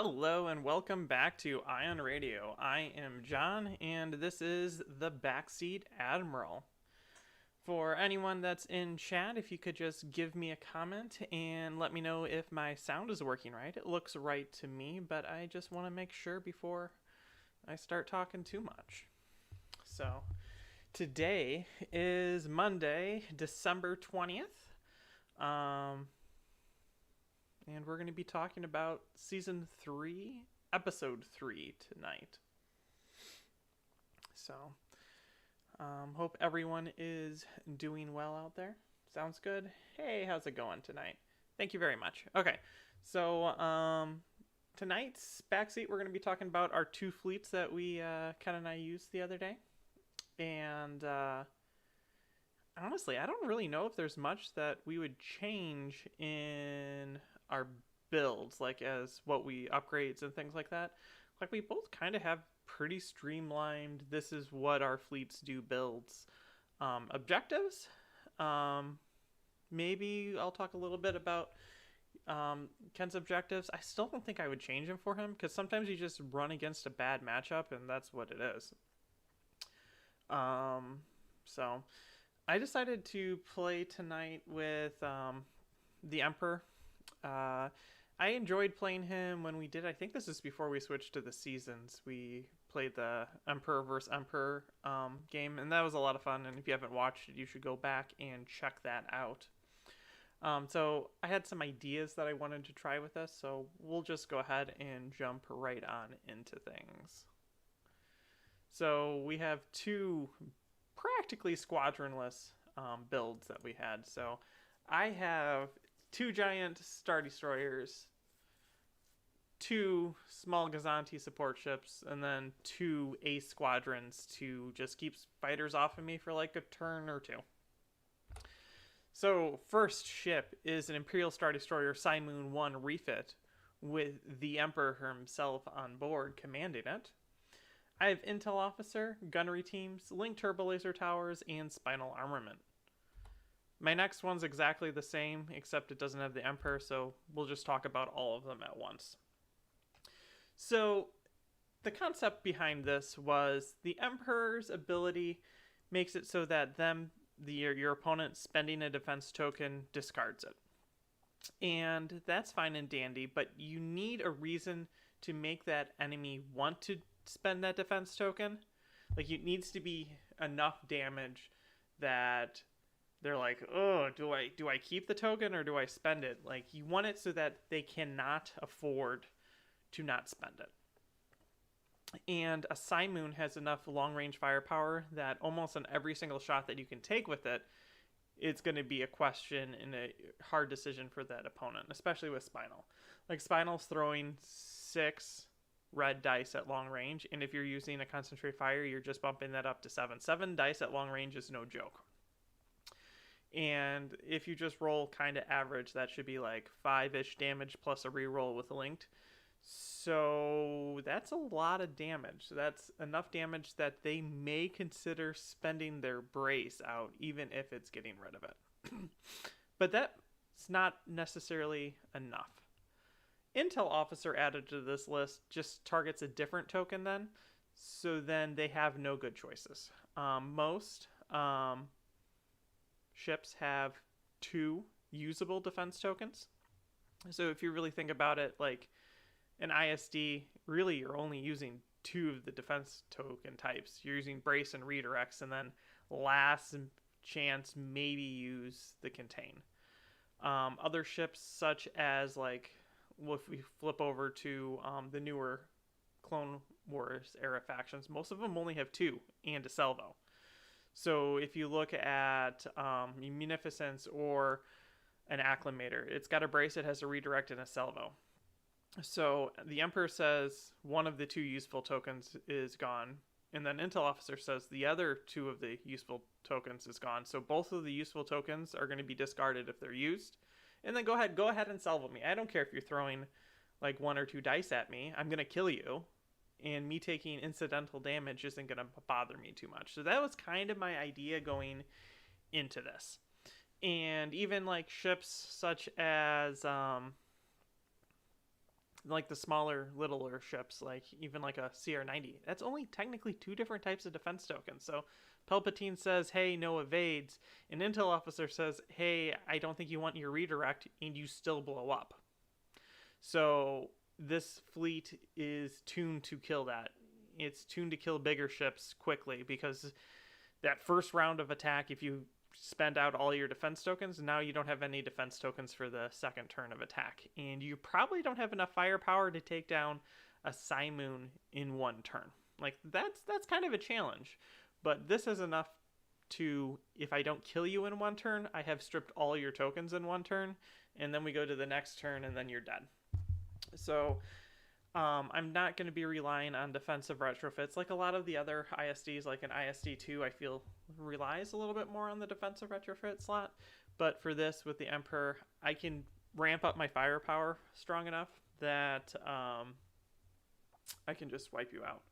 Hello and welcome back to Ion Radio. I am John and this is the Backseat Admiral. For anyone that's in chat, if you could just give me a comment and let me know if my sound is working right. It looks right to me, but I just want to make sure before I start talking too much. So, today is Monday, December 20th. And we're going to be talking about Season 3, Episode 3 tonight. So, hope everyone is doing well out there. Sounds good? Hey, how's it going tonight? Thank you very much. Okay, so tonight's backseat, we're going to be talking about our two fleets that we Ken and I used the other day. And honestly, I don't really know if there's much that we would change in our builds, like as what we upgrades and things like that. Like we both kind of have pretty streamlined, this is what our fleets do builds. Objectives, maybe I'll talk a little bit about Ken's objectives. I still don't think I would change him for him, because sometimes you just run against a bad matchup and that's what it is. So I decided to play tonight with the Emperor. I enjoyed playing him when we did, I think this is before we switched to the seasons. We played the Emperor vs. Emperor game, and that was a lot of fun, and if you haven't watched it, you should go back and check that out. So I had some ideas that I wanted to try with this, so we'll just go ahead and jump right on into things. So we have two practically squadronless builds that we had. So I have two giant Star Destroyers, two small Gazanti support ships, and then two ace squadrons to just keep fighters off of me for like a turn or two. So first ship is an Imperial Star Destroyer Simoon 1 refit with the Emperor himself on board commanding it. I have Intel Officer, Gunnery Teams, Link Turbo Laser Towers, and Spinal Armament. My next one's exactly the same, except it doesn't have the Emperor, so we'll just talk about all of them at once. So, the concept behind this was the Emperor's ability makes it so that your opponent spending a defense token discards it. And that's fine and dandy, but you need a reason to make that enemy want to spend that defense token. Like, it needs to be enough damage that they're like, oh, do I keep the token or do I spend it? Like, you want it so that they cannot afford to not spend it. And a Simoon has enough long-range firepower that almost on every single shot that you can take with it, it's going to be a question and a hard decision for that opponent, especially with Spinal. Like, Spinal's throwing 6 red dice at long range, and if you're using a concentrate fire, you're just bumping that up to 7. 7 dice at long range is no joke. And if you just roll kind of average, that should be like 5-ish damage plus a reroll with linked. So that's a lot of damage. That's enough damage that they may consider spending their brace out, even if it's getting rid of it. But that's not necessarily enough. Intel Officer added to this list just targets a different token then, so then they have no good choices. Most ships have 2 usable defense tokens. So if you really think about it, like an ISD, really you're only using 2 of the defense token types. You're using brace and redirects, and then last chance maybe use the contain. Other ships such as, like, well, if we flip over to the newer Clone Wars era factions, most of them only have 2 and a salvo. So if you look at Munificence or an Acclimator, it's got a brace, it has a redirect, and a salvo. So the Emperor says one of the 2 useful tokens is gone, and then Intel Officer says the other 2 of the useful tokens is gone. So both of the useful tokens are going to be discarded if they're used. And then go ahead and salvo me. I don't care if you're throwing like 1 or 2 dice at me. I'm going to kill you. And me taking incidental damage isn't going to bother me too much. So that was kind of my idea going into this. And even like ships such as like the smaller, littler ships, like even like a CR-90. That's only technically 2 different types of defense tokens. So Palpatine says, hey, no evades. An intel officer says, hey, I don't think you want your redirect, and you still blow up. So this fleet is tuned to kill that. It's tuned to kill bigger ships quickly, because that first round of attack, if you spend out all your defense tokens, now you don't have any defense tokens for the second turn of attack. And you probably don't have enough firepower to take down a Simoon in 1 turn. Like, that's kind of a challenge. But this is enough to, if I don't kill you in 1 turn, I have stripped all your tokens in 1 turn, and then we go to the next turn, and then you're dead. So I'm not going to be relying on defensive retrofits like a lot of the other ISDs. Like an ISD2, I feel relies a little bit more on the defensive retrofit slot. But for this, with the Emperor, I can ramp up my firepower strong enough that I can just wipe you out.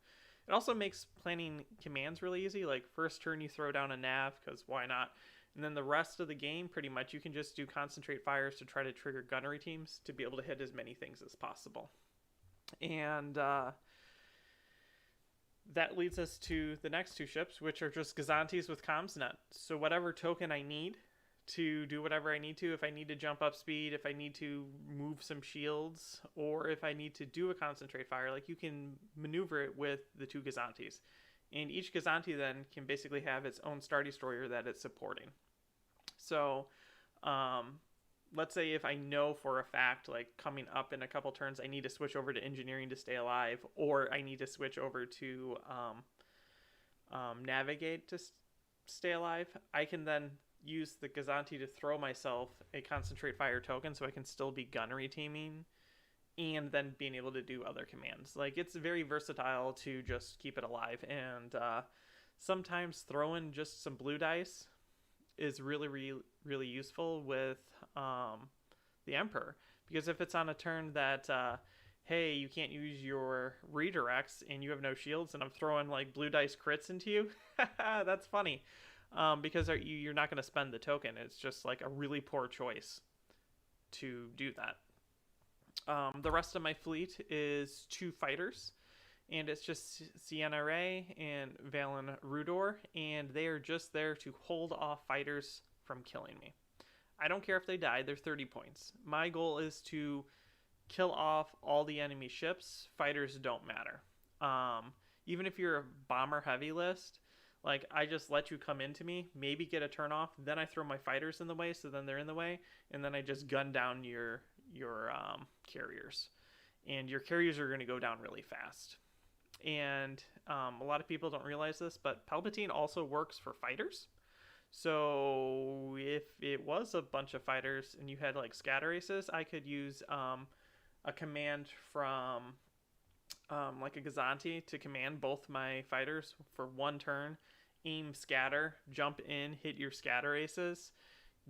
It also makes planning commands really easy. Like, first turn you throw down a nav, because why not? And then the rest of the game, pretty much, you can just do concentrate fires to try to trigger gunnery teams to be able to hit as many things as possible. And that leads us to the next 2 ships, which are just Gazantes with CommsNet. So whatever token I need to do whatever I need to, if I need to jump up speed, if I need to move some shields, or if I need to do a concentrate fire, like, you can maneuver it with the 2 Gazantes. And each Gazante then can basically have its own Star Destroyer that it's supporting. So let's say if I know for a fact, like, coming up in a couple turns, I need to switch over to engineering to stay alive, or I need to switch over to navigate to stay alive, I can then use the Gazante to throw myself a concentrate fire token so I can still be gunnery teaming and then being able to do other commands. Like, it's very versatile to just keep it alive. And sometimes throwing just some blue dice is really, really, really useful with the Emperor. Because if it's on a turn that, hey, you can't use your redirects and you have no shields, and I'm throwing, like, blue dice crits into you, that's funny. Because you're not going to spend the token. It's just, like, a really poor choice to do that. The rest of my fleet is 2 fighters, and it's just Sienna Ray and Valen Rudor, and they are just there to hold off fighters from killing me. I don't care if they die, they're 30 points. My goal is to kill off all the enemy ships. Fighters don't matter. Even if you're a bomber heavy list, like, I just let you come into me, maybe get a turn off, then I throw my fighters in the way, so then they're in the way, and then I just gun down your carriers. And your carriers are going to go down really fast. And a lot of people don't realize this, but Palpatine also works for fighters. So if it was a bunch of fighters and you had, like, scatter aces, I could use a command from like a Gazante to command both my fighters for 1 turn, aim scatter, jump in, hit your scatter aces,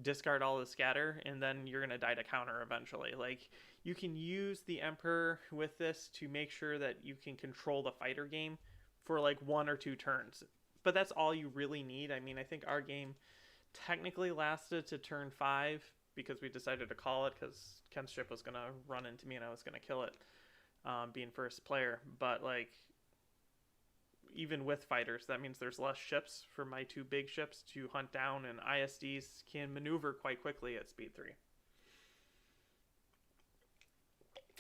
discard all the scatter, and then you're going to die to counter eventually. Like, you can use the Emperor with this to make sure that you can control the fighter game for, like, 1 or 2 turns. But that's all you really need. I mean, I think our game technically lasted to turn 5 because we decided to call it because Ken's ship was going to run into me and I was going to kill it, being first player. But, like, even with fighters, that means there's less ships for my 2 big ships to hunt down, and ISDs can maneuver quite quickly at speed 3.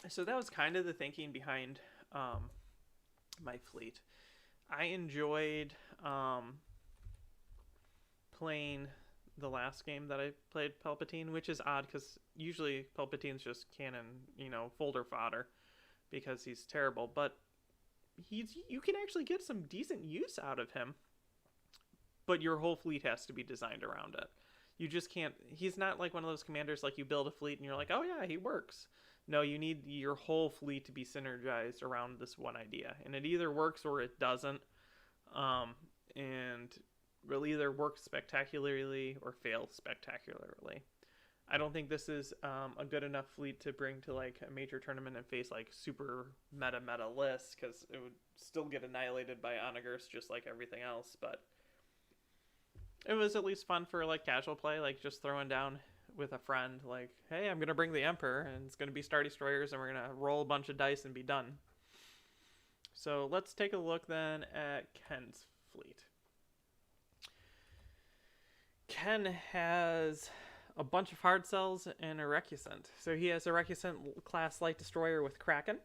So that was kind of the thinking behind my fleet. I enjoyed playing the last game that I played Palpatine, which is odd because usually Palpatine's just canon, folder fodder because he's terrible, but you can actually get some decent use out of him, but your whole fleet has to be designed around it. You just can't, he's not like one of those commanders like you build a fleet and you're like, oh yeah, he works. No, you need your whole fleet to be synergized around this one idea, and it either works or it doesn't, and will either work spectacularly or fail spectacularly. I don't think this is a good enough fleet to bring to, like, a major tournament and face, like, super meta lists, because it would still get annihilated by Onagers just like everything else. But it was at least fun for, like, casual play, like just throwing down with a friend, like, hey, I'm gonna bring the Emperor, and it's gonna be Star Destroyers, and we're gonna roll a bunch of dice and be done. So let's take a look then at Ken's fleet. Ken has a bunch of hard cells and a recusant. So he has a recusant class light destroyer with Kraken,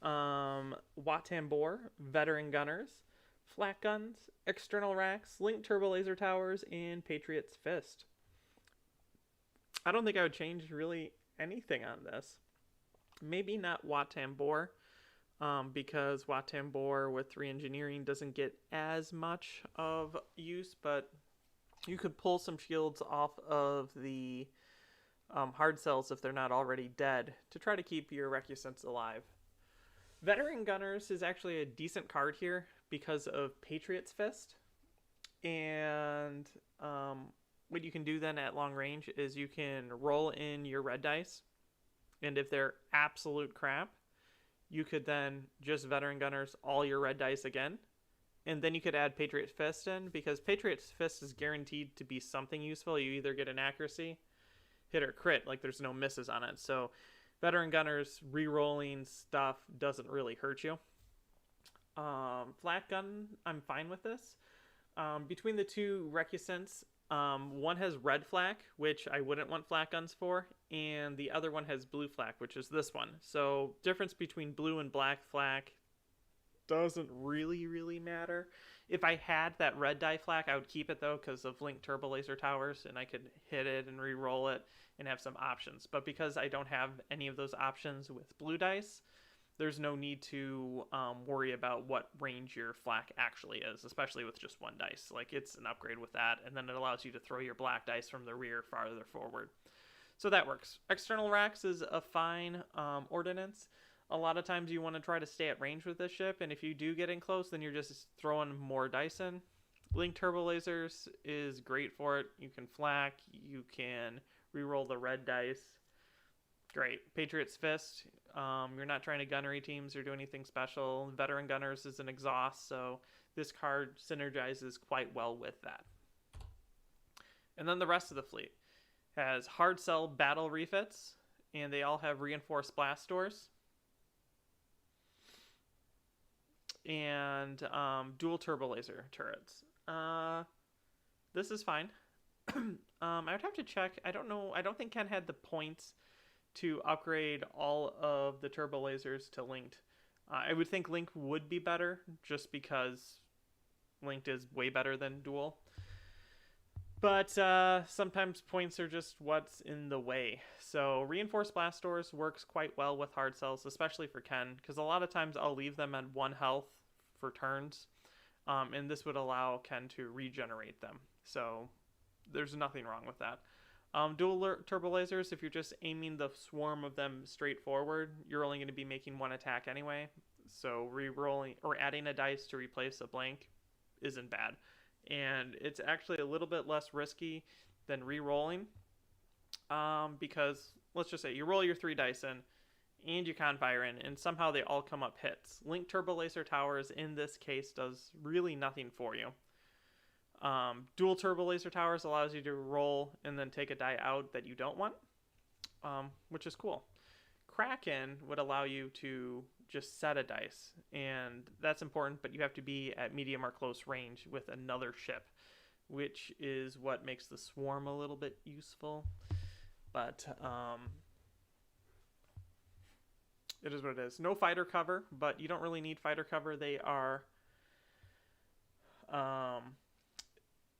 Watambor, veteran gunners, flak guns, external racks, linked turbo laser towers, and Patriot's Fist. I don't think I would change really anything on this. Maybe not Watambor, because Watambor with 3 engineering doesn't get as much of use, but you could pull some shields off of the hard cells if they're not already dead to try to keep your recusants alive. Veteran Gunners is actually a decent card here because of Patriot's Fist. And what you can do then at long range is you can roll in your red dice. And if they're absolute crap, you could then just Veteran Gunners all your red dice again. And then you could add Patriot's Fist in, because Patriot's Fist is guaranteed to be something useful. You either get an accuracy, hit, or crit. Like, there's no misses on it. So Veteran Gunners re-rolling stuff doesn't really hurt you. Flat Gun, I'm fine with this. Between the two recusants, one has red flak, which I wouldn't want flat guns for, and the other one has blue flak, which is this one. So difference between blue and black flak doesn't really matter. If I had that red die flak, I would keep it though, because of linked turbo laser towers, and I could hit it and re-roll it and have some options. But because I don't have any of those options with blue dice, there's no need to worry about what range your flak actually is, especially with just one dice. Like, it's an upgrade with that, and then it allows you to throw your black dice from the rear farther forward. So that works. External racks is a fine ordinance. A lot of times you want to try to stay at range with this ship, and if you do get in close, then you're just throwing more dice in. Linked turbo lasers is great for it. You can flak, you can reroll the red dice. Great. Patriot's Fist, you're not trying to gunnery teams or do anything special. Veteran Gunners is an exhaust, so this card synergizes quite well with that. And then the rest of the fleet has hard cell battle refits, and they all have reinforced blast doors. And dual turbo laser turrets. This is fine. I would have to check. I don't know. I don't think Ken had the points to upgrade all of the turbo lasers to linked. I would think linked would be better, just because linked is way better than dual. But sometimes points are just what's in the way. So reinforced blast doors works quite well with hard cells, especially for Ken, because a lot of times I'll leave them at 1 health for turns, and this would allow Ken to regenerate them. So there's nothing wrong with that. Dual turbo lasers, if you're just aiming the swarm of them straight forward, you're only going to be making 1 attack anyway. So re-rolling or adding a dice to replace a blank isn't bad. And it's actually a little bit less risky than re-rolling, because let's just say you roll your 3 dice in and you con fire in, and somehow they all come up hits. Linked turbo laser towers in this case does really nothing for you. Dual turbo laser towers allows you to roll and then take a die out that you don't want, which is cool. Kraken would allow you to just set a dice, and that's important, but you have to be at medium or close range with another ship, which is what makes the swarm a little bit useful. But it is what it is. No fighter cover, but you don't really need fighter cover. They are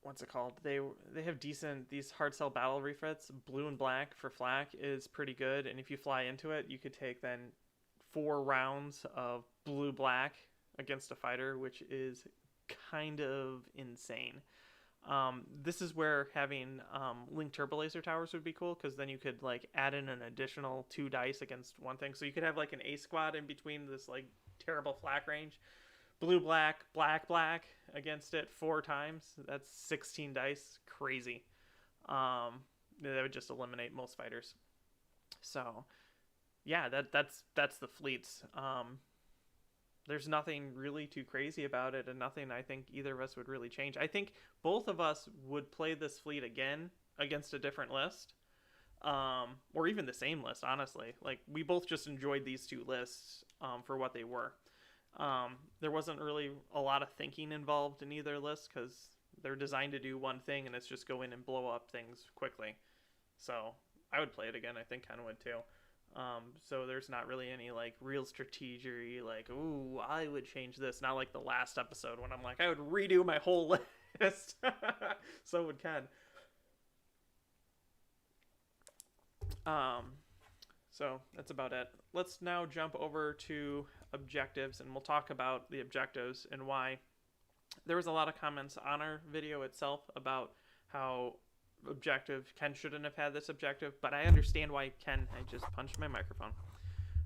what's it called? They have decent, these hard cell battle refits. Blue and black for flak is pretty good, and if you fly into it, you could take then 4 rounds of blue-black against a fighter, which is kind of insane. This is where having linked turbo laser towers would be cool, because then you could like add in an additional 2 dice against one thing. So you could have like an A squad in between this like terrible flak range. Blue-black, black-black against it 4 times. That's 16 dice. Crazy. That would just eliminate most fighters. So yeah, that's the fleets. There's nothing really too crazy about it, and nothing I think either of us would really change. I think both of us would play this fleet again against a different list. or even the same list, honestly. Like, we both just enjoyed these two lists for what they were. There wasn't really a lot of thinking involved in either list because they're designed to do one thing, and it's just go in and blow up things quickly. So I would play it again. I think Ken would too. So there's not really any like real strategy, like, ooh, I would change this. Not like the last episode when I'm like, I would redo my whole list. So would Ken. So that's about it. Let's now jump over to objectives, and we'll talk about the objectives and why. There was a lot of comments on our video itself about how Ken shouldn't have had this objective, but I understand why Ken, I just punched my microphone.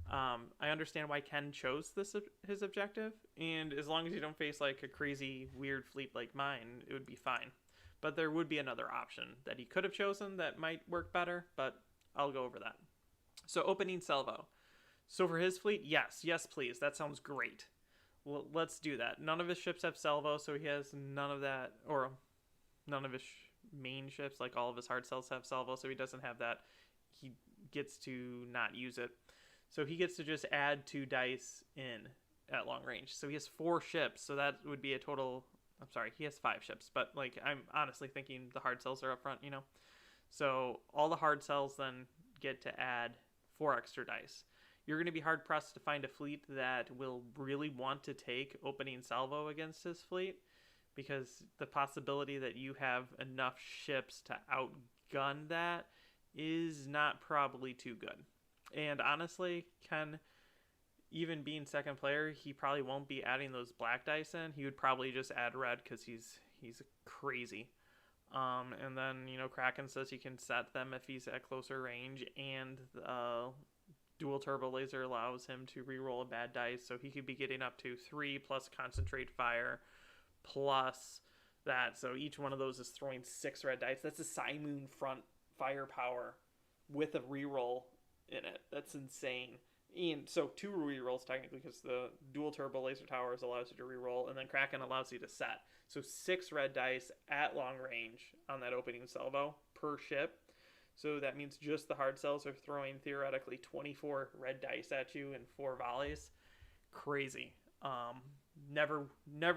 I understand why Ken chose his objective, and as long as you don't face like a crazy weird fleet like mine, it would be fine. But there would be another option that he could have chosen that might work better, but I'll go over that. So opening salvo. So for his fleet, yes, please. That sounds great. Well, let's do that. None of his ships have salvo, so he has none of that, or none of his main ships, like all of his hard cells have salvo, so he doesn't have that. He gets to not use it. So he gets to just add 2 dice in at long range. So he has 4 ships, so that would be a total... I'm sorry, he has 5 ships, but like I'm honestly thinking the hard cells are up front, you know? So all the hard cells then get to add 4 extra dice. You're going to be hard-pressed to find a fleet that will really want to take opening salvo against his fleet, because the possibility that you have enough ships to outgun that is not probably too good. And honestly, Ken, even being second player, he probably won't be adding those black dice in. He would probably just add red because he's crazy. And then, you know, Kraken says he can set them if he's at closer range, and dual turbo laser allows him to reroll a bad dice, so he could be getting up to 3 plus concentrate fire plus that. So each one of those is throwing 6 red dice. That's a Simoon front firepower with a reroll in it. That's insane. And so 2 rerolls technically, because the dual turbo laser towers allows you to reroll, and then Kraken allows you to set. So 6 red dice at long range on that opening salvo per ship. So that means just the hard cells are throwing theoretically 24 red dice at you in 4 volleys. Crazy. Never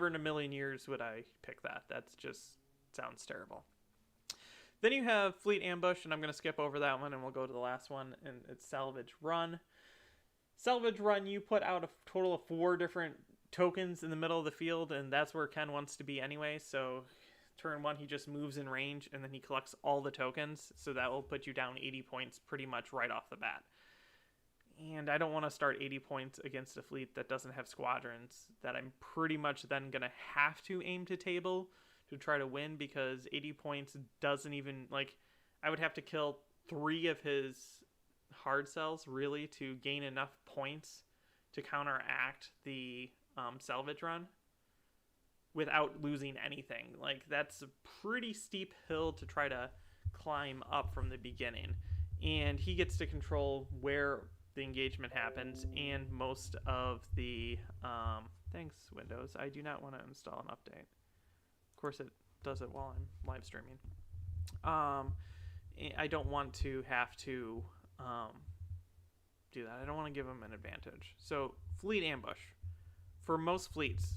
in a million years would I pick that. That's just sounds terrible. Then you have Fleet Ambush, and I'm going to skip over that one, and we'll go to the last one, and it's Salvage Run. Salvage Run, you put out a total of 4 different tokens in the middle of the field, and that's where Ken wants to be anyway. So turn 1, he just moves in range, and then he collects all the tokens, so that will put you down 80 points pretty much right off the bat. And I don't want to start 80 points against a fleet that doesn't have squadrons that I'm pretty much then going to have to aim to table to try to win, because 80 points doesn't even, like, I would have to kill 3 of his hard cells really to gain enough points to counteract the salvage run without losing anything. Like, that's a pretty steep hill to try to climb up from the beginning. And he gets to control where the engagement happens and most of the thanks Windows, I do not want to install an update. Of course it does it while I'm live streaming. I don't want to have to do that. I don't want to give him an advantage. So Fleet Ambush. For most fleets,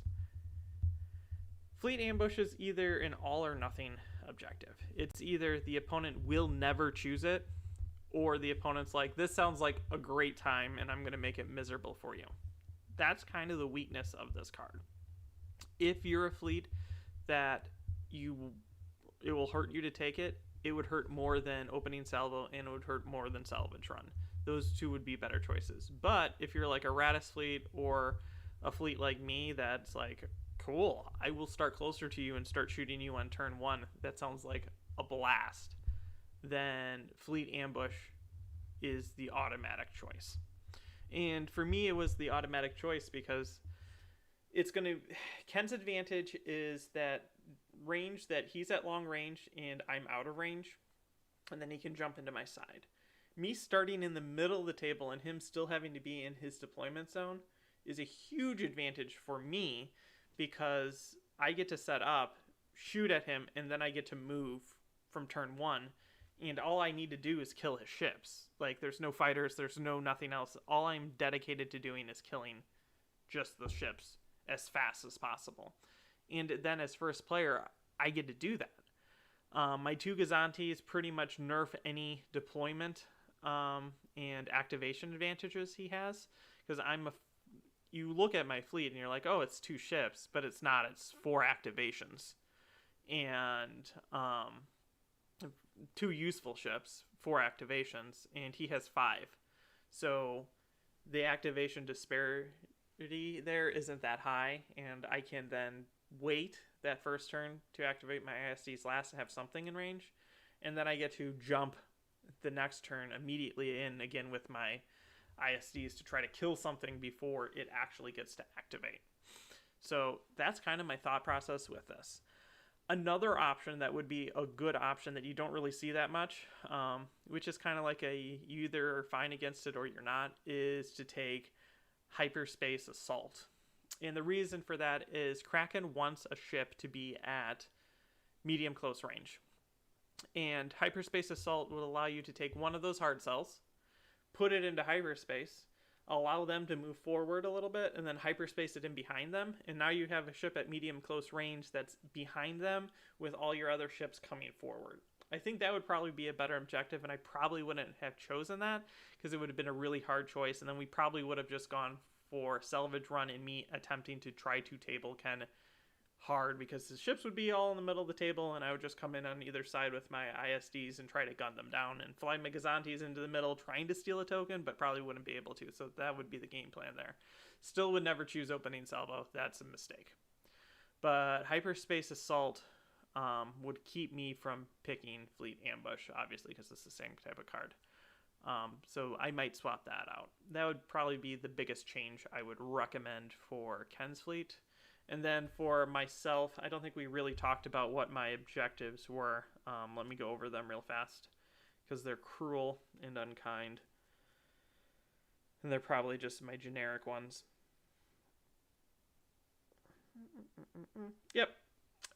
Fleet Ambush is either an all or nothing objective. It's either the opponent will never choose it, or the opponent's like, this sounds like a great time and I'm going to make it miserable for you. That's kind of the weakness of this card. If you're a fleet that it will hurt you to take it, it would hurt more than opening salvo, and it would hurt more than salvage run. Those 2 would be better choices. But if you're like a Radis fleet or a fleet like me that's like, cool, I will start closer to you and start shooting you on turn 1, that sounds like a blast, then Fleet Ambush is the automatic choice. And for me, it was the automatic choice because Ken's advantage is that range that he's at long range and I'm out of range, and then he can jump into my side. Me starting in the middle of the table and him still having to be in his deployment zone is a huge advantage for me, because I get to set up, shoot at him, and then I get to move from turn 1. And all I need to do is kill his ships. Like, there's no fighters, there's no nothing else. All I'm dedicated to doing is killing just the ships as fast as possible. And then as first player, I get to do that. My 2 Gazantes pretty much nerf any deployment and activation advantages he has. Because you look at my fleet and you're like, oh, it's 2 ships. But it's not. It's 4 activations. And 2 useful ships, 4 activations. And he has 5. So the activation disparity there isn't that high. And I can then wait that first turn to activate my ISDs last and have something in range, and then I get to jump the next turn immediately in again with my ISDs to try to kill something before it actually gets to activate. So that's kind of my thought process with this. Another option that would be a good option that you don't really see that much, which is kind of like you either are fine against it or you're not, is to take hyperspace assault. And the reason for that is Kraken wants a ship to be at medium close range. And hyperspace assault will allow you to take one of those hard cells, put it into hyperspace, allow them to move forward a little bit, and then hyperspace it in behind them. And now you have a ship at medium close range that's behind them with all your other ships coming forward. I think that would probably be a better objective, and I probably wouldn't have chosen that because it would have been a really hard choice, and then we probably would have just gone for salvage run and me attempting to try to table Ken hard because his ships would be all in the middle of the table and I would just come in on either side with my ISDs and try to gun them down and fly my Gazantes into the middle trying to steal a token, but probably wouldn't be able to. So that would be the game plan there. Still would never choose opening salvo. That's a mistake. But hyperspace assault would keep me from picking fleet ambush, obviously, because it's the same type of card. So I might swap that out. That would probably be the biggest change I would recommend for Ken's fleet. And then for myself, I don't think we really talked about what my objectives were. Let me go over them real fast because they're cruel and unkind. And they're probably just my generic ones. Yep.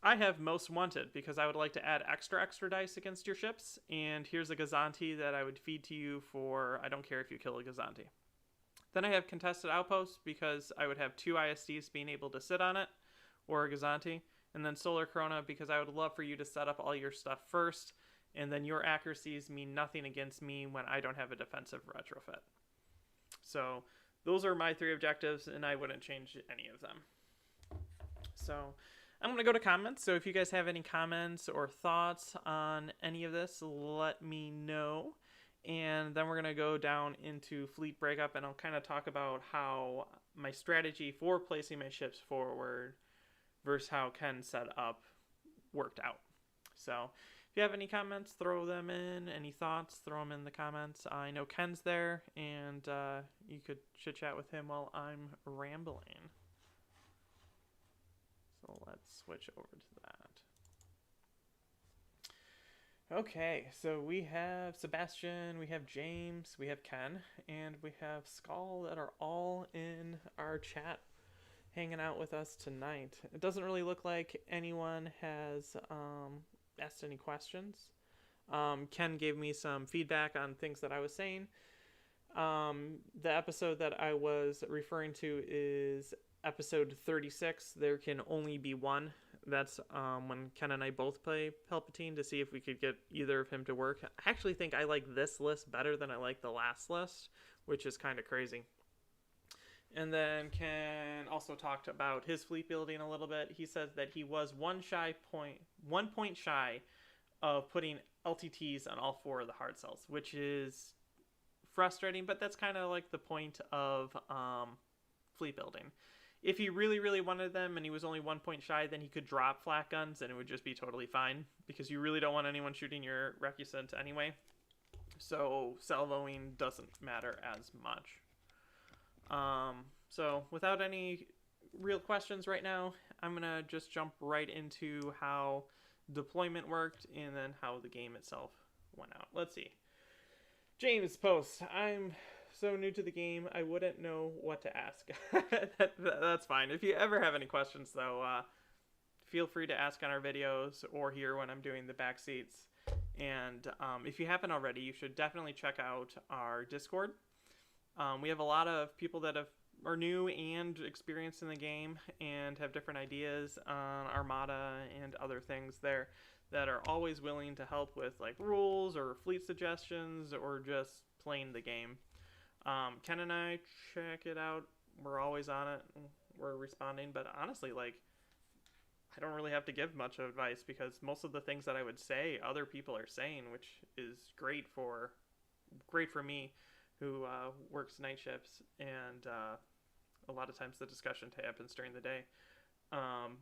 I have most wanted because I would like to add extra dice against your ships. And here's a Gazanti that I would feed to you for, I don't care if you kill a Gazanti. Then I have contested outposts because I would have 2 ISDs being able to sit on it or a Gazanti. And then Solar Corona because I would love for you to set up all your stuff first. And then your accuracies mean nothing against me when I don't have a defensive retrofit. So those are my 3 objectives and I wouldn't change any of them. So I'm going to go to comments. So if you guys have any comments or thoughts on any of this, let me know. And then we're going to go down into fleet breakup and I'll kind of talk about how my strategy for placing my ships forward versus how Ken set up worked out. So if you have any comments, throw them in. Any thoughts, throw them in the comments. I know Ken's there and you could chit chat with him while I'm rambling. So let's switch over to that. Okay, so we have Sebastian, we have James, we have Ken, and we have Skull that are all in our chat hanging out with us tonight. It doesn't really look like anyone has asked any questions. Ken gave me some feedback on things that I was saying. The episode that I was referring to is episode 36. There can only be one. That's when Ken and I both play Palpatine to see if we could get either of him to work. I actually think I like this list better than I like the last list, which is kind of crazy. And then Ken also talked about his fleet building a little bit. He says that he was 1 point shy of putting LTTs on all 4 of the hard cells, which is frustrating, but that's kind of like the point of fleet building. If he really, really wanted them and he was only 1 point shy, then he could drop flak guns and it would just be totally fine because you really don't want anyone shooting your Recusant anyway. So salvoing doesn't matter as much. So without any real questions right now, I'm going to just jump right into how deployment worked and then how the game itself went out. Let's see. James posts, I'm so new to the game, I wouldn't know what to ask. That's fine. If you ever have any questions, though, feel free to ask on our videos or here when I'm doing the backseats. And if you haven't already, you should definitely check out our Discord. We have a lot of people that are new and experienced in the game and have different ideas on Armada and other things there that are always willing to help with like rules or fleet suggestions or just playing the game. Ken and I check it out. We're always on it. We're responding, but honestly, like, I don't really have to give much advice because most of the things that I would say, other people are saying, which is great for me, who works night shifts, and a lot of times the discussion happens during the day.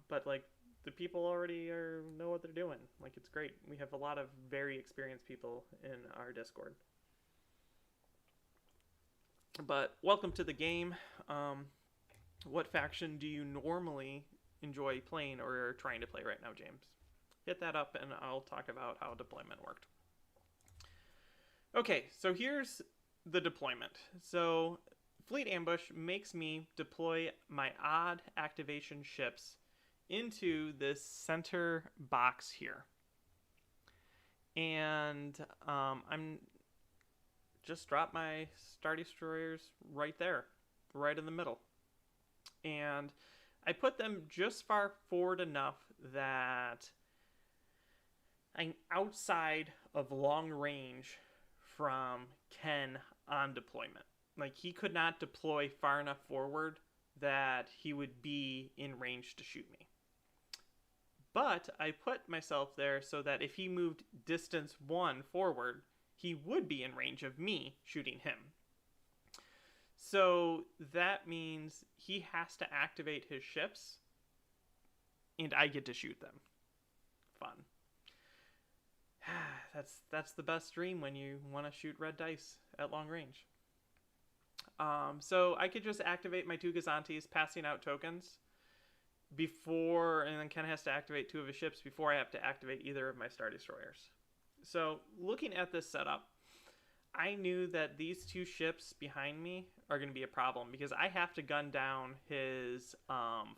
But like the people already know what they're doing. Like it's great. We have a lot of very experienced people in our Discord. But welcome to the game. What faction do you normally enjoy playing or are trying to play right now, James? Hit that up and I'll talk about how deployment worked. Okay, so here's the deployment. So Fleet Ambush makes me deploy my odd activation ships into this center box here. And I'm just drop my Star Destroyers right there, right in the middle. And I put them just far forward enough that I'm outside of long range from Ken on deployment. Like he could not deploy far enough forward that he would be in range to shoot me. But I put myself there so that if he moved distance 1 forward, he would be in range of me shooting him. So that means he has to activate his ships, and I get to shoot them. Fun. That's the best dream when you want to shoot red dice at long range. So I could just activate my 2 Gazantes, passing out tokens before, and then Ken has to activate 2 of his ships before I have to activate either of my Star Destroyers. So looking at this setup, I knew that these 2 ships behind me are going to be a problem because I have to gun down his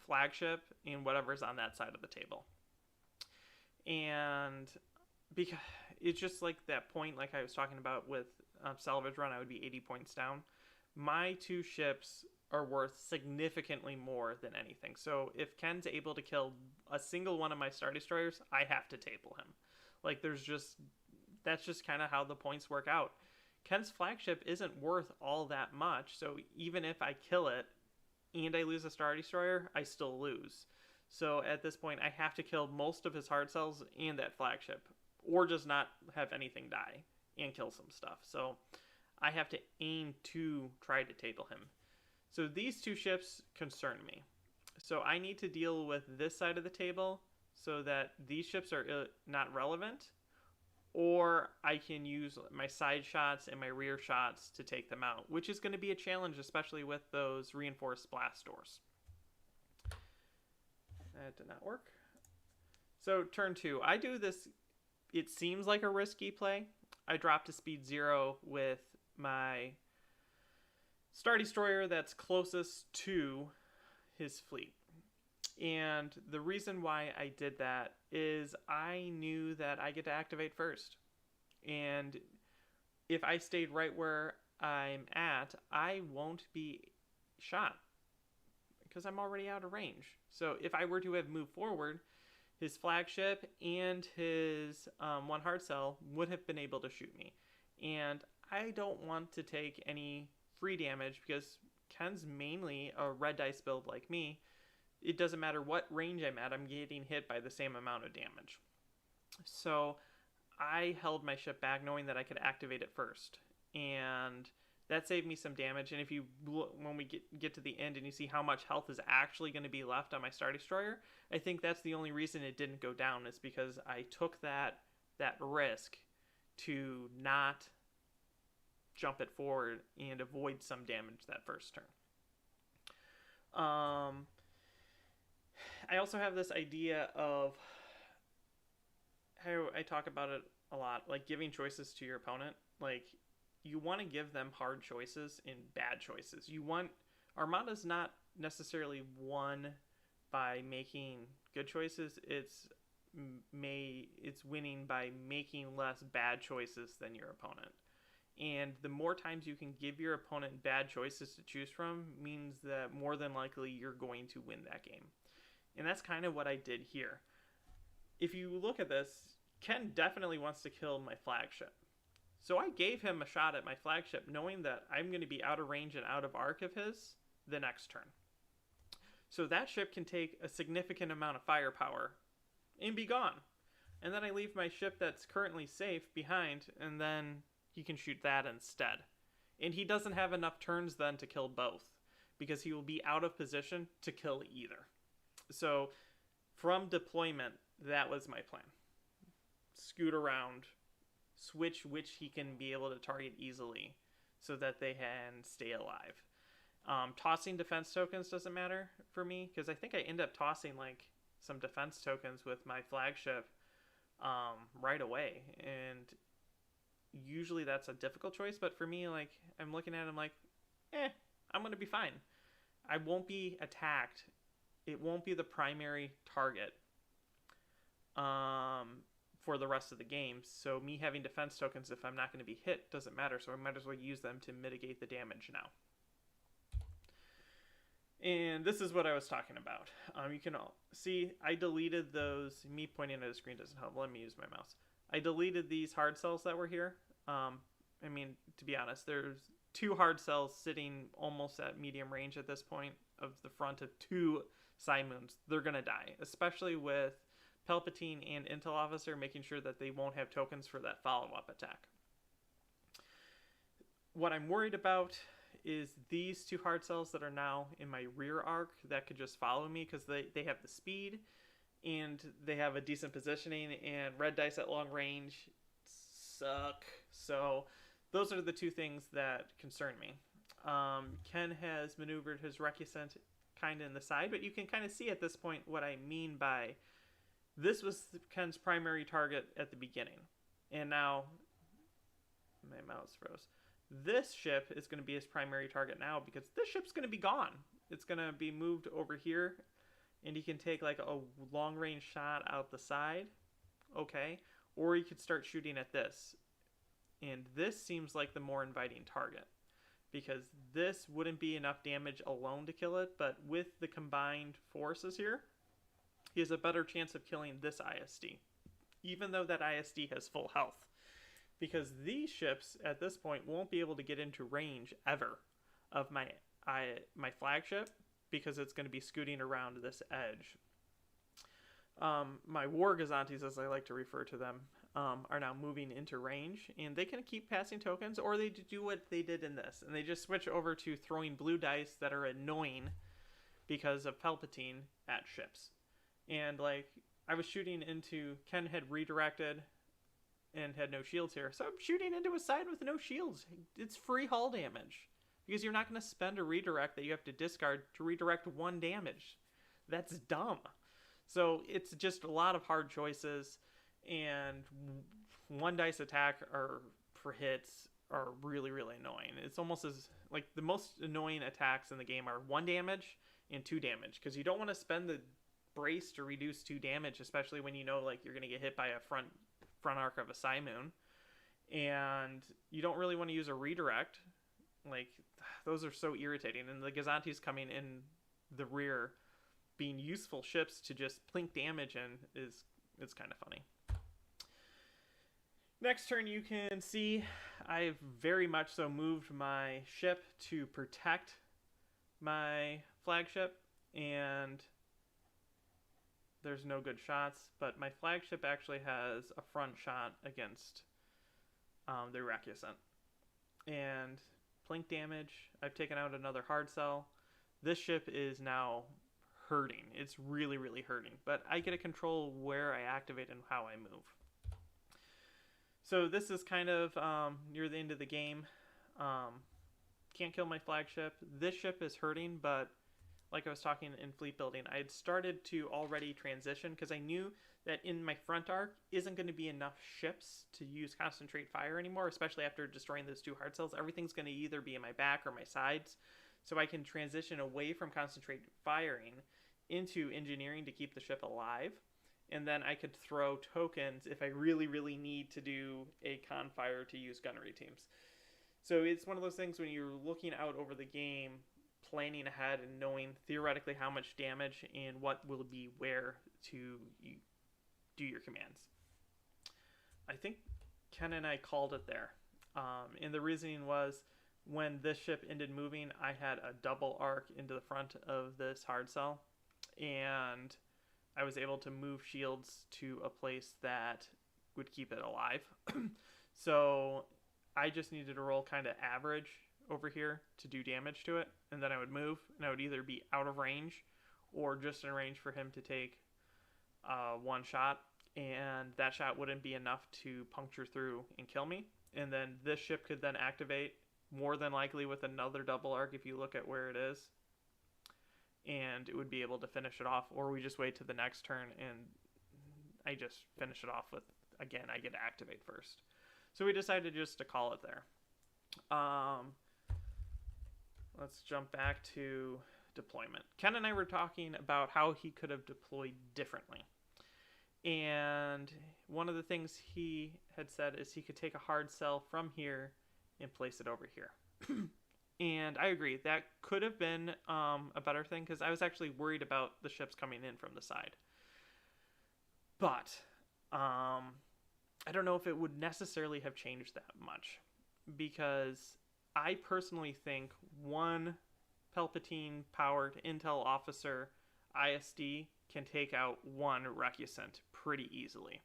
flagship and whatever's on that side of the table. And because it's just like that point, like I was talking about with salvage run, I would be 80 points down. My 2 ships are worth significantly more than anything. So if Ken's able to kill a single one of my Star Destroyers, I have to table him. Like that's just kind of how the points work out. Ken's flagship isn't worth all that much, so even if I kill it and I lose a Star Destroyer, I still lose. So at this point, I have to kill most of his hard cells and that flagship, or just not have anything die and kill some stuff. So I have to aim to try to table him. So these 2 ships concern me. So I need to deal with this side of the table so that these ships are not relevant, or I can use my side shots and my rear shots to take them out, which is going to be a challenge, especially with those reinforced blast doors. That did not work. So turn 2. I do this, it seems like a risky play. I drop to speed 0 with my Star Destroyer that's closest to his fleet. And the reason why I did that is I knew that I get to activate first. And if I stayed right where I'm at, I won't be shot because I'm already out of range. So if I were to have moved forward, his flagship and his 1 hard cell would have been able to shoot me. And I don't want to take any free damage because Ken's mainly a red dice build like me. It doesn't matter what range I'm at, I'm getting hit by the same amount of damage. So I held my ship back knowing that I could activate it first. And that saved me some damage. And if you, when we get to the end and you see how much health is actually going to be left on my Star Destroyer, I think that's the only reason it didn't go down is because I took that risk to not jump it forward and avoid some damage that first turn. I also have this idea of how I talk about it a lot, like giving choices to your opponent. Like you want to give them hard choices and bad choices. Armada's not necessarily won by making good choices. It's it's winning by making less bad choices than your opponent. And the more times you can give your opponent bad choices to choose from means that more than likely you're going to win that game. And that's kind of what I did here. If you look at this, Ken definitely wants to kill my flagship. So I gave him a shot at my flagship knowing that I'm going to be out of range and out of arc of his the next turn. So that ship can take a significant amount of firepower and be gone. And then I leave my ship that's currently safe behind, and then he can shoot that instead. And he doesn't have enough turns then to kill both, because he will be out of position to kill either. So from deployment, that was my plan. Scoot around, switch which he can be able to target easily so that they can stay alive. Tossing defense tokens doesn't matter for me, because I think I end up tossing like some defense tokens with my flagship right away. And usually that's a difficult choice, but for me, like, I'm looking at it, I'm like, I'm going to be fine. I won't be attacked. It won't be the primary target for the rest of the game. So me having defense tokens, if I'm not going to be hit, doesn't matter. So I might as well use them to mitigate the damage now. And this is what I was talking about. You can see I deleted those. Me pointing at a screen doesn't help. Let me use my mouse. I deleted these hard cells that were here. I mean, to be honest, there's 2 hard cells sitting almost at medium range at this point of the front of 2 Psi Moons. They're going to die, especially with Palpatine and Intel Officer making sure that they won't have tokens for that follow-up attack. What I'm worried about is these 2 hard cells that are now in my rear arc that could just follow me, because they have the speed and they have a decent positioning, and red dice at long range suck. So those are the 2 things that concern me. Ken has maneuvered his Recusant kind of in the side, but you can kind of see at this point what I mean by this was Ken's primary target at the beginning. And now my mouse froze. This ship is going to be his primary target now, because this ship's going to be gone. It's going to be moved over here, and he can take like a long range shot out the side. Okay. Or he could start shooting at this. And this seems like the more inviting target, because this wouldn't be enough damage alone to kill it, but with the combined forces here, he has a better chance of killing this ISD, even though that ISD has full health. Because these ships at this point won't be able to get into range ever of my flagship, because it's going to be scooting around this edge. My War Gazantes, as I like to refer to them, are now moving into range, and they can keep passing tokens, or they do what they did in this, and they just switch over to throwing blue dice that are annoying because of Palpatine at ships. And like, I was shooting into, Ken had redirected and had no shields here, so I'm shooting into his side with no shields. It's free hull damage, because you're not going to spend a redirect that you have to discard to redirect 1 damage. That's dumb. So it's just a lot of hard choices, and 1 dice attack for hits are really, really annoying. It's almost as, like, the most annoying attacks in the game are 1 damage and 2 damage, because you don't want to spend the brace to reduce 2 damage, especially when you know, like, you're going to get hit by a front arc of a Psi Moon, and you don't really want to use a redirect. Like, those are so irritating, and the Gazantes coming in the rear being useful ships to just plink damage in is kind of funny. Next turn, you can see I've very much so moved my ship to protect my flagship, and there's no good shots, but my flagship actually has a front shot against the Recusant. And plink damage, I've taken out another hard cell. This ship is now hurting. It's really, really hurting, but I get to control where I activate and how I move. So this is kind of near the end of the game. Can't kill my flagship. This ship is hurting, but like I was talking in fleet building, I had started to already transition, because I knew that in my front arc isn't going to be enough ships to use concentrate fire anymore, especially after destroying those 2 hard cells. Everything's going to either be in my back or my sides, so I can transition away from concentrate firing into engineering to keep the ship alive. and then I could throw tokens if I really, really need to do a confire to use gunnery teams. So it's one of those things when you're looking out over the game, planning ahead and knowing theoretically how much damage and what will be where to do your commands. I think Ken and I called it there. And the reasoning was when this ship ended moving, I had a double arc into the front of this hard cell, and I was able to move shields to a place that would keep it alive. So I just needed to roll kind of average over here to do damage to it, and then I would move, and I would either be out of range or just in range for him to take one shot, and that shot wouldn't be enough to puncture through and kill me. And then this ship could then activate, more than likely with another double arc if you look at where it is, and it would be able to finish it off, or we just wait to the next turn and I just finish it off with, again, I get to activate first. So we decided just to call it there. Let's jump back to deployment. Ken and I were talking about how he could have deployed differently. And one of the things he had said is he could take a hard cell from here and place it over here. And I agree, that could have been a better thing, because I was actually worried about the ships coming in from the side. But I don't know if it would necessarily have changed that much, because I personally think one Palpatine-powered Intel officer ISD can take out one Recusant pretty easily.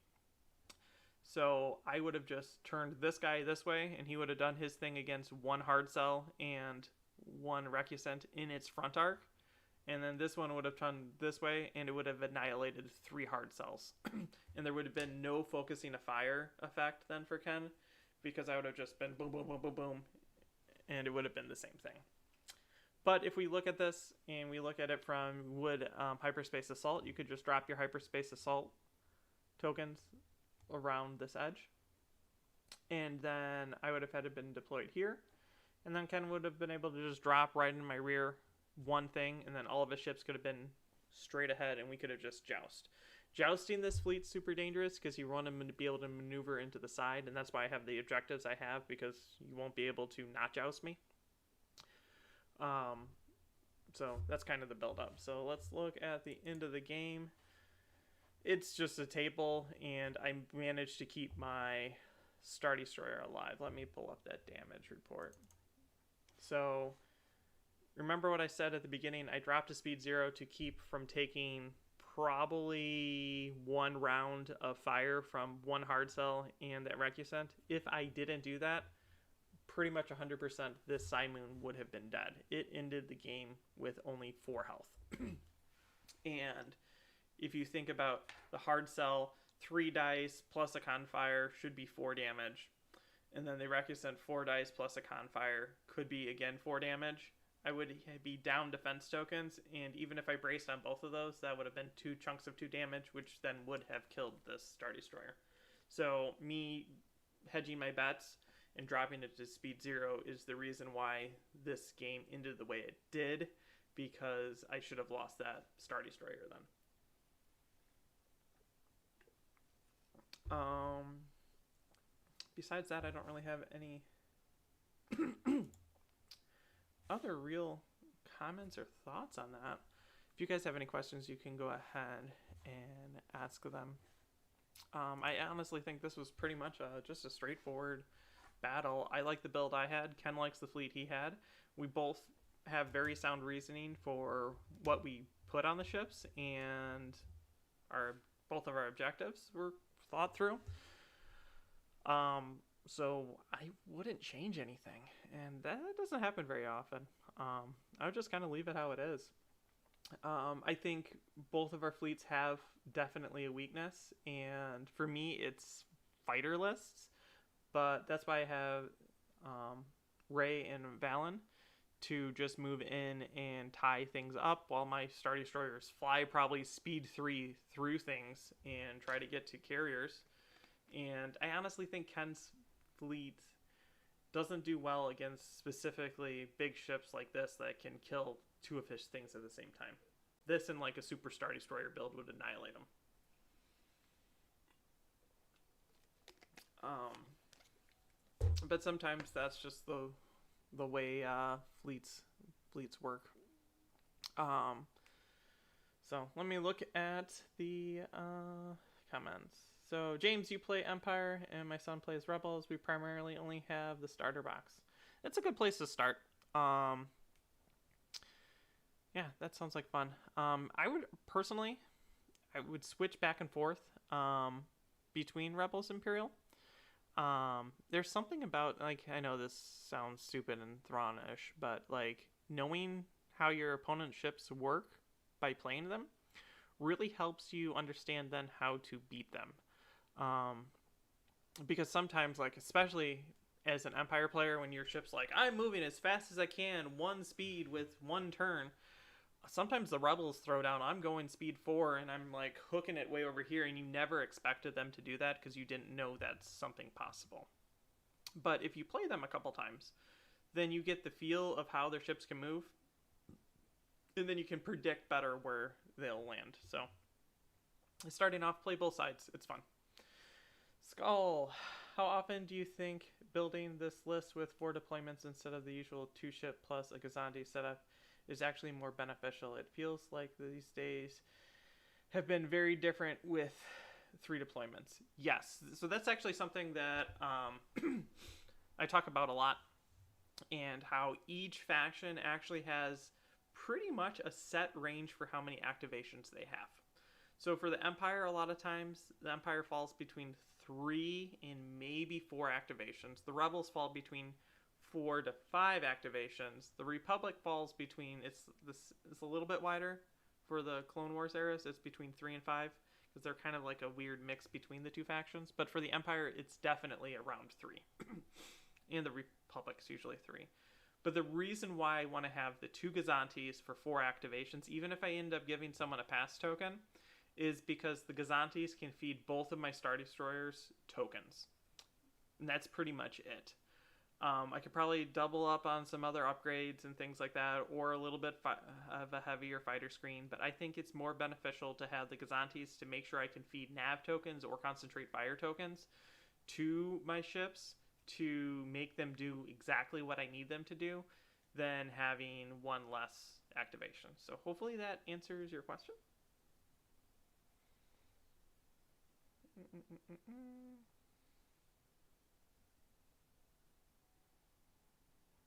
So I would have just turned this guy this way, and he would have done his thing against one hard cell and one Recusant in its front arc. And then this one would have turned this way, and it would have annihilated 3 hard cells. And there would have been no focusing a fire effect then for Ken, because I would have just been boom, boom, boom, boom, boom, and it would have been the same thing. But if we look at this, and we look at it from would Hyperspace Assault, you could just drop your Hyperspace Assault tokens around this edge. And then I would have had it been deployed here. And then Ken would have been able to just drop right in my rear one thing, and then all of his ships could have been straight ahead, and we could have just joust. Jousting this fleet's super dangerous because you want him to be able to maneuver into the side, and that's why I have the objectives I have, because you won't be able to not joust me. So that's kind of the build up. So let's look at the end of the game. It's just a table, and I managed to keep my Star Destroyer alive. Let me pull up that damage report. So remember what I said at the beginning? I dropped to speed 0 to keep from taking probably 1 round of fire from one hard cell and that Recusant. If I didn't do that, pretty much 100% this Simoon would have been dead. It ended the game with only 4 health. And if you think about the hard cell, 3 dice plus a confire should be 4 damage. And then the Recusant 4 dice plus a confire could be again 4 damage. I would be down defense tokens, and even if I braced on both of those, that would have been 2 chunks of 2 damage, which then would have killed this Star Destroyer. So me hedging my bets and dropping it to speed 0 is the reason why this game ended the way it did, because I should have lost that Star Destroyer then. Besides that, I don't really have any other real comments or thoughts on that. If you guys have any questions, you can go ahead and ask them. I honestly think this was pretty much just a straightforward battle. I like the build I had. Ken likes the fleet he had. We both have very sound reasoning for what we put on the ships, and both of our objectives were thought through. So I wouldn't change anything, and that doesn't happen very often. I would just kind of leave it how it is. I think both of our fleets have definitely a weakness, and for me it's fighter lists, but that's why I have Ray and Valen to just move in and tie things up while my Star Destroyers fly probably speed 3 through things and try to get to carriers. And I honestly think Ken's fleet doesn't do well against specifically big ships like this that can kill 2 of his things at the same time. This and like a Super Star Destroyer build would annihilate them. But sometimes that's just the way fleets work. So let me look at the comments. So James, you play Empire, and my son plays Rebels. We primarily only have the starter box. It's a good place to start. Yeah, that sounds like fun. I would switch back and forth between Rebels and Imperial. There's something about, like, I know this sounds stupid and Thrawn-ish, but like knowing how your opponent's ships work by playing them really helps you understand then how to beat them. Because sometimes, like, especially as an Empire player, when your ship's like, I'm moving as fast as I can, 1 speed with 1 turn, sometimes the Rebels throw down, I'm going speed 4, and I'm like hooking it way over here, and you never expected them to do that because you didn't know that's something possible. But if you play them a couple times, then you get the feel of how their ships can move, and then you can predict better where they'll land. So starting off, play both sides. It's fun. Skull, how often do you think building this list with 4 deployments instead of the usual 2 ship plus a Gazandi setup is actually more beneficial? It feels like these days have been very different with 3 deployments. Yes, so that's actually something that I talk about a lot, and how each faction actually has pretty much a set range for how many activations they have. So for the Empire, a lot of times the Empire falls between 3 and maybe 4 activations. The Rebels fall between 4 to 5 activations. The Republic falls between, it's a little bit wider for the Clone Wars eras. It's between 3 and 5 because they're kind of like a weird mix between the 2 factions. But for the Empire, it's definitely around 3. And the Republic's usually 3. But the reason why I want to have the 2 Gazantis for 4 activations, even if I end up giving someone a pass token, is because the Gazantis can feed both of my Star Destroyers tokens. And that's pretty much it. I could probably double up on some other upgrades and things like that, or a little bit of a heavier fighter screen, but I think it's more beneficial to have the Gazantis to make sure I can feed nav tokens or concentrate fire tokens to my ships to make them do exactly what I need them to do than having 1 less activation. So hopefully that answers your question.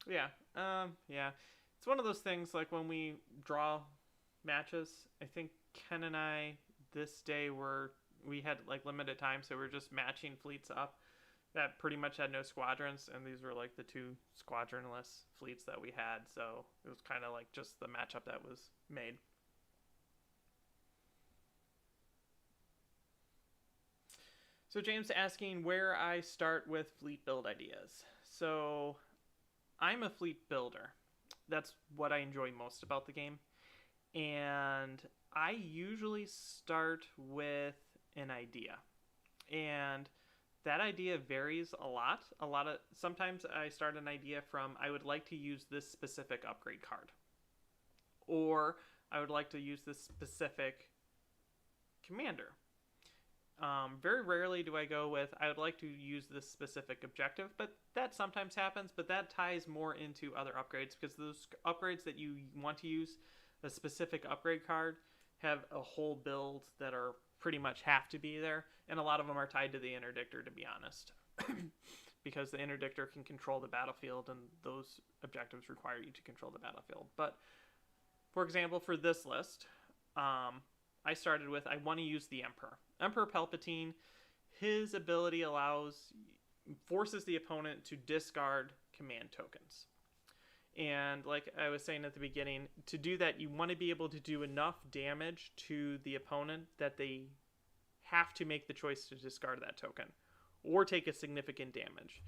Yeah, yeah. It's one of those things, like when we draw matches, I think Ken and I this day we had like limited time, so we're just matching fleets up that pretty much had no squadrons, and these were like the 2 squadronless fleets that we had, so it was kind of like just the matchup that was made. So James asking where I start with fleet build ideas. So I'm a fleet builder. That's what I enjoy most about the game. And I usually start with an idea. And that idea varies a lot. Sometimes I start an idea from, I would like to use this specific upgrade card. Or I would like to use this specific commander. Very rarely do I go with, I would like to use this specific objective, but that sometimes happens, but that ties more into other upgrades, because those upgrades that you want to use, a specific upgrade card, have a whole build that are pretty much have to be there, and a lot of them are tied to the interdictor, to be honest. Because the interdictor can control the battlefield, and those objectives require you to control the battlefield. But, for example, for this list, I started with, I want to use the Emperor. Emperor Palpatine, his ability forces the opponent to discard command tokens. And like I was saying at the beginning, to do that, you want to be able to do enough damage to the opponent that they have to make the choice to discard that token or take a significant damage.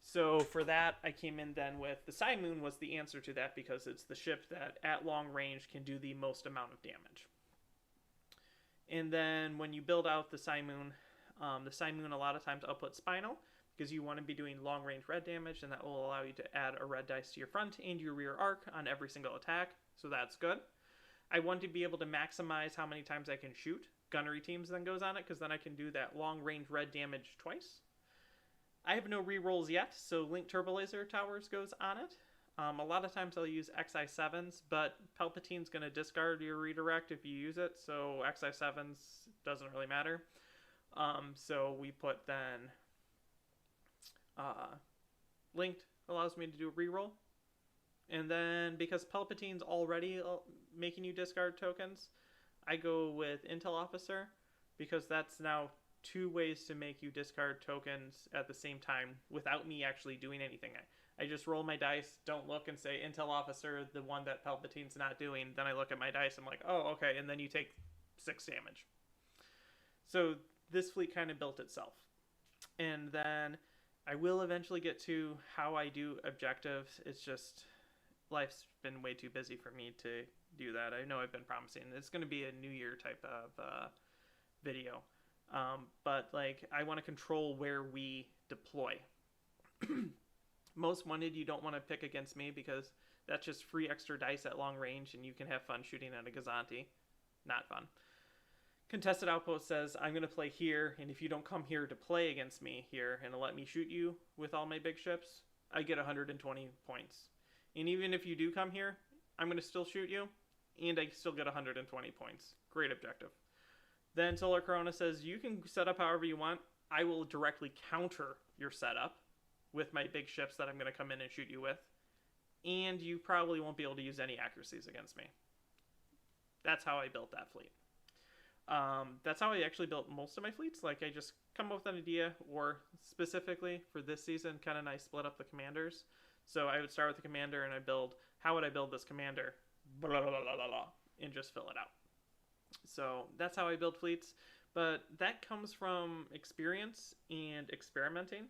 So for that, I came in then with the Psy Moon was the answer to that, because it's the ship that at long range can do the most amount of damage. And then when you build out the Psy Moon a lot of times outputs Spinal, because you want to be doing long range red damage, and that will allow you to add a red dice to your front and your rear arc on every single attack, so that's good. I want to be able to maximize how many times I can shoot. Gunnery Teams then goes on it, because then I can do that long range red damage twice. I have no rerolls yet, so Link Turbo Laser Towers goes on it. A lot of times I'll use XI7s, but Palpatine's going to discard your redirect if you use it, so XI7s doesn't really matter. So we put then Linked allows me to do a reroll. And then because Palpatine's already making you discard tokens, I go with Intel Officer, because that's now 2 ways to make you discard tokens at the same time without me actually doing anything. I just roll my dice, don't look and say Intel Officer, the one that Palpatine's not doing. Then I look at my dice, I'm like, oh, okay, and then you take 6 damage. So this fleet kind of built itself. And then I will eventually get to how I do objectives. It's just life's been way too busy for me to do that. I know I've been promising. It's going to be a New Year type of video. But like, I want to control where we deploy. Most wanted, you don't want to pick against me because that's just free extra dice at long range, and you can have fun shooting at a Gazanti. Not fun. Contested Outpost says, I'm going to play here, and if you don't come here to play against me here and let me shoot you with all my big ships, I get 120 points. And even if you do come here, I'm going to still shoot you, and I still get 120 points. Great objective. Then Solar Corona says, you can set up however you want. I will directly counter your setup with my big ships that I'm going to come in and shoot you with. And you probably won't be able to use any accuracies against me. That's how I built that fleet. That's how I actually built most of my fleets. Like, I just come up with an idea, or specifically for this season, Ken and I split up the commanders. So I would start with the commander, and I build, how would I build this commander? Blah, blah, blah, blah, blah, and just fill it out. So that's how I build fleets. But that comes from experience and experimenting.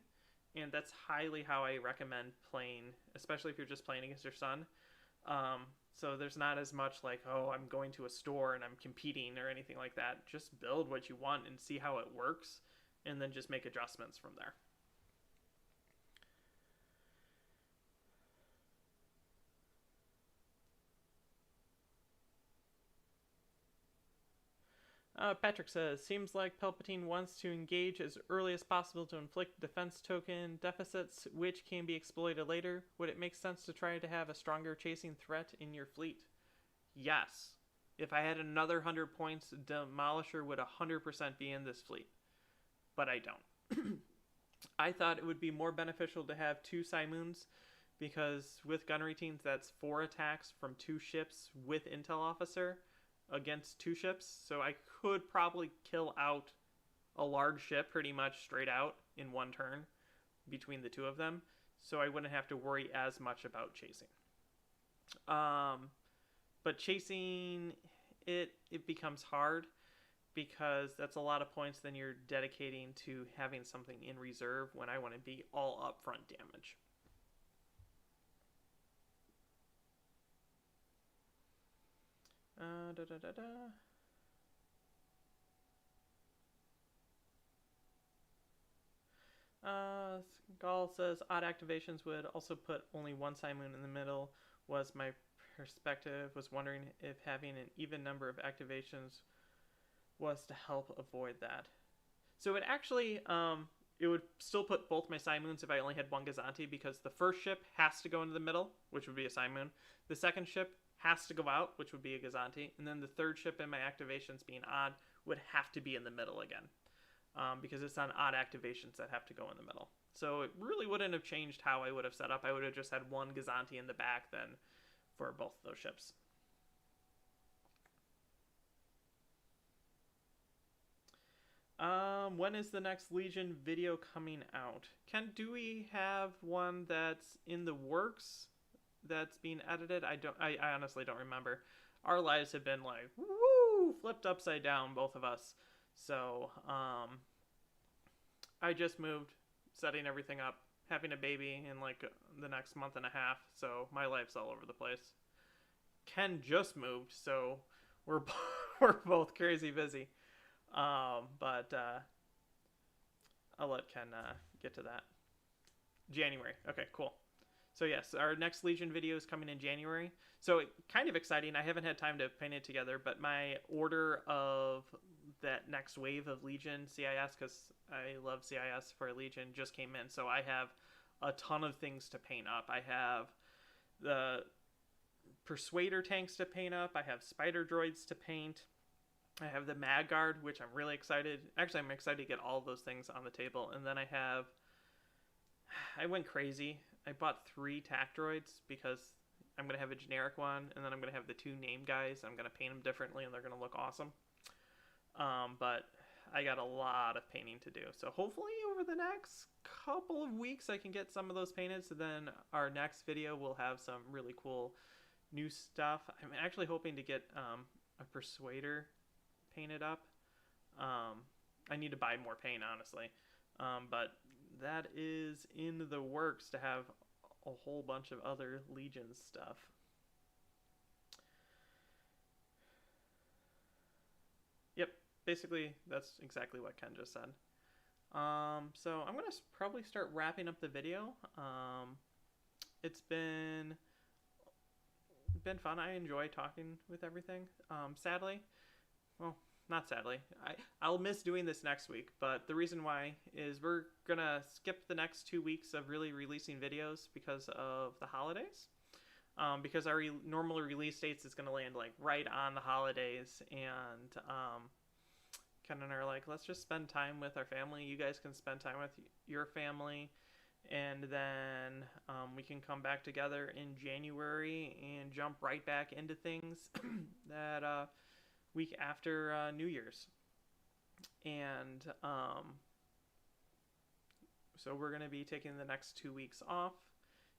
And that's highly how I recommend playing, especially if you're just playing against your son. So there's not as much like, oh, I'm going to a store and I'm competing or anything like that. Just build what you want and see how it works, and then just make adjustments from there. Patrick says, seems like Palpatine wants to engage as early as possible to inflict defense token deficits, which can be exploited later. Would it make sense to try to have a stronger chasing threat in your fleet? Yes. If I had another 100 points, Demolisher would 100% be in this fleet. But I don't. I thought it would be more beneficial to have 2 Simoons, because with gunnery teams, that's 4 attacks from 2 ships with Intel Officer against 2 ships, so I could probably kill out a large ship pretty much straight out in one turn between the 2 of them, so I wouldn't have to worry as much about chasing. But chasing, it becomes hard, because that's a lot of points then you're dedicating to having something in reserve when I want to be all upfront damage. Gall says odd activations would also put only 1 Simoon in the middle. Was my perspective. Was wondering if having an even number of activations was to help avoid that. So it actually it would still put both my Simoons if I only had 1 Gazanti, because the first ship has to go into the middle, which would be a Simoon. The second ship has to go out, which would be a Gazanti, and then the third ship in my activations being odd would have to be in the middle again, because it's on odd activations that have to go in the middle. So it really wouldn't have changed how I would have set up. I would have just had 1 Gazanti in the back then for both of those ships. When is the next Legion video coming out? Ken, do we have one that's in the works that's being edited? I honestly don't remember. Our lives have been like, woo, flipped upside down, both of us. So, I just moved, setting everything up, having a baby in like the next month and a half. So my life's all over the place. Ken just moved, so we're both crazy busy. But I'll let Ken get to that. January. Okay, cool. So yes, our next Legion video is coming in January. So kind of exciting. I haven't had time to paint it together, but my order of that next wave of Legion CIS, because I love CIS for Legion, just came in. So I have a ton of things to paint up. I have the Persuader tanks to paint up. I have Spider Droids to paint. I have the Mag Guard, which I'm really excited. Actually, I'm excited to get all of those things on the table. And then I went crazy. I bought 3 tac droids because I'm going to have a generic one, and then I'm going to have the 2 name guys. I'm going to paint them differently, and they're going to look awesome. But I got a lot of painting to do. So hopefully over the next couple of weeks, I can get some of those painted. So then our next video will have some really cool new stuff. I'm actually hoping to get a Persuader painted up. I need to buy more paint, honestly. But that is in the works to have a whole bunch of other Legion stuff. Yep, basically that's exactly what Ken just said. So I'm going to probably start wrapping up the video. It's been fun. I enjoy talking with everything. Sadly, well, not sadly, I'll miss doing this next week, but the reason why is we're gonna skip the next 2 weeks of really releasing videos because of the holidays. Because our normal release dates is gonna land like right on the holidays, and Ken and I are like, let's just spend time with our family. You guys can spend time with your family, and then we can come back together in January and jump right back into things that week after New Year's. And so we're going to be taking the next 2 weeks off.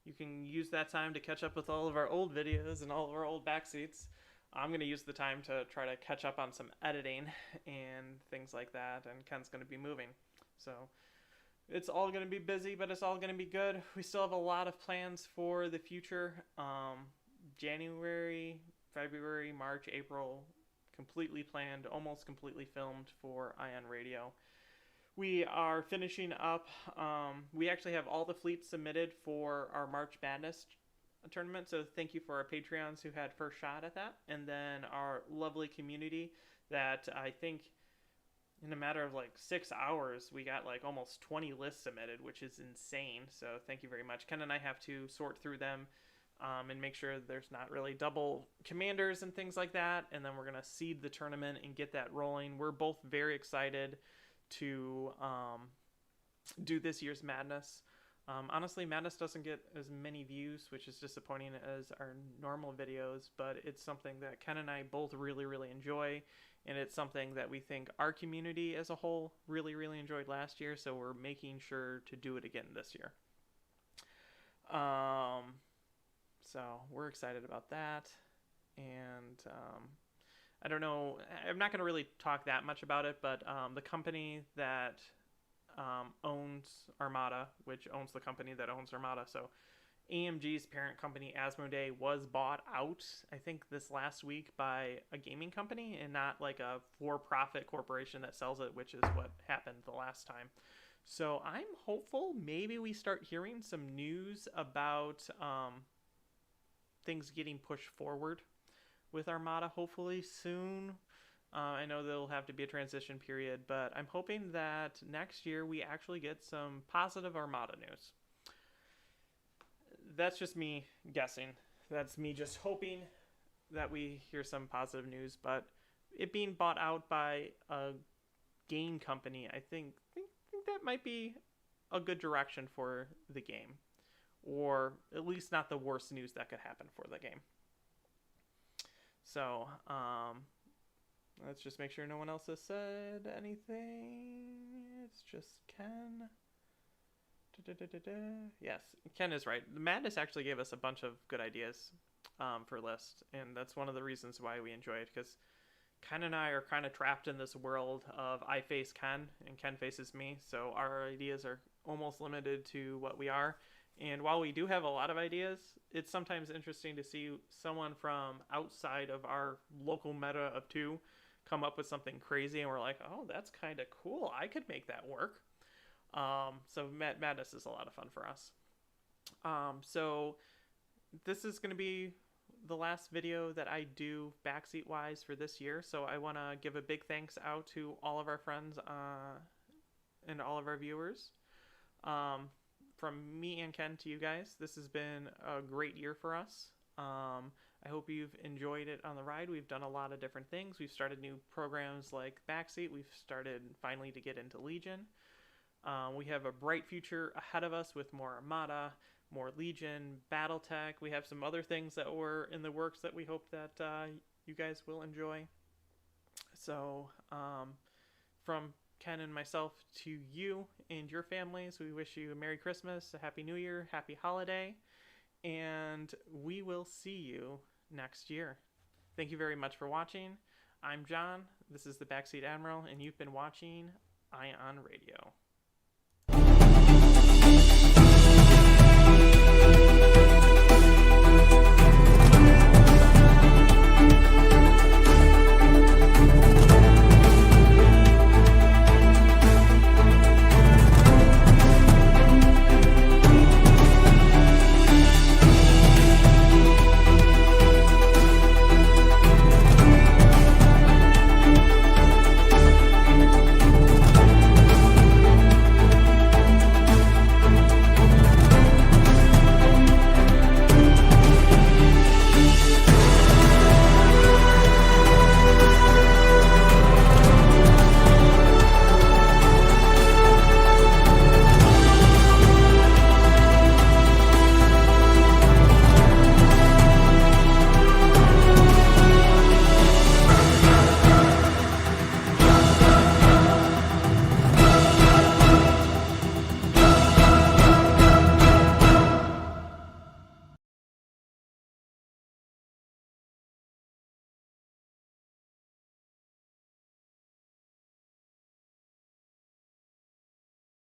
You can use that time to catch up with all of our old videos and all of our old backseats. I'm going to use the time to try to catch up on some editing and things like that, and Ken's going to be moving. So it's all going to be busy, but it's all going to be good. We still have a lot of plans for the future. January, February, March, April, completely planned, almost completely filmed for Ion Radio. We are finishing up. We actually have all the fleets submitted for our March Madness tournament, so thank you for our Patreons who had first shot at that, and then our lovely community that I think in a matter of like 6 hours we got like almost 20 lists submitted, which is insane. So thank you very much. Ken and I have to sort through them and make sure there's not really double commanders and things like that, and then we're going to seed the tournament and get that rolling. We're both very excited to do this year's Madness. Honestly, Madness doesn't get as many views, which is disappointing as our normal videos, but it's something that Ken and I both really, really enjoy, and it's something that we think our community as a whole really, really enjoyed last year, so we're making sure to do it again this year. So we're excited about that, and I don't know, I'm not going to really talk that much about it, but the company that owns Armada, which owns the company that owns Armada, so AMG's parent company, Asmodee, was bought out, I think this last week, by a gaming company and not like a for-profit corporation that sells it, which is what happened the last time. So I'm hopeful maybe we start hearing some news about things getting pushed forward with Armada, hopefully soon. I know there'll have to be a transition period, but I'm hoping that next year we actually get some positive Armada news. That's just me guessing. That's me just hoping that we hear some positive news, but it being bought out by a game company, I think that might be a good direction for the game, or at least not the worst news that could happen for the game. So, let's just make sure no one else has said anything. It's just Ken. Yes, Ken is right. The Madness actually gave us a bunch of good ideas for lists, and that's one of the reasons why we enjoy it, because Ken and I are kind of trapped in this world of I face Ken and Ken faces me, so our ideas are almost limited to what we are. And while we do have a lot of ideas, it's sometimes interesting to see someone from outside of our local meta of 2 come up with something crazy, and we're like, oh, that's kind of cool. I could make that work. So Madness is a lot of fun for us. So this is going to be the last video that I do backseat wise for this year, so I want to give a big thanks out to all of our friends and all of our viewers. From me and Ken to you guys, this has been a great year for us. I hope you've enjoyed it on the ride. We've done a lot of different things. We've started new programs like Backseat. We've started finally to get into Legion. We have a bright future ahead of us with more Armada, more Legion, Battletech. We have some other things that were in the works that we hope that you guys will enjoy. So from Ken and myself to you and your families, we wish you a Merry Christmas, a Happy New Year, Happy Holiday, and we will see you next year. Thank you very much for watching. I'm John, this is the Backseat Admiral, and you've been watching Ion Radio.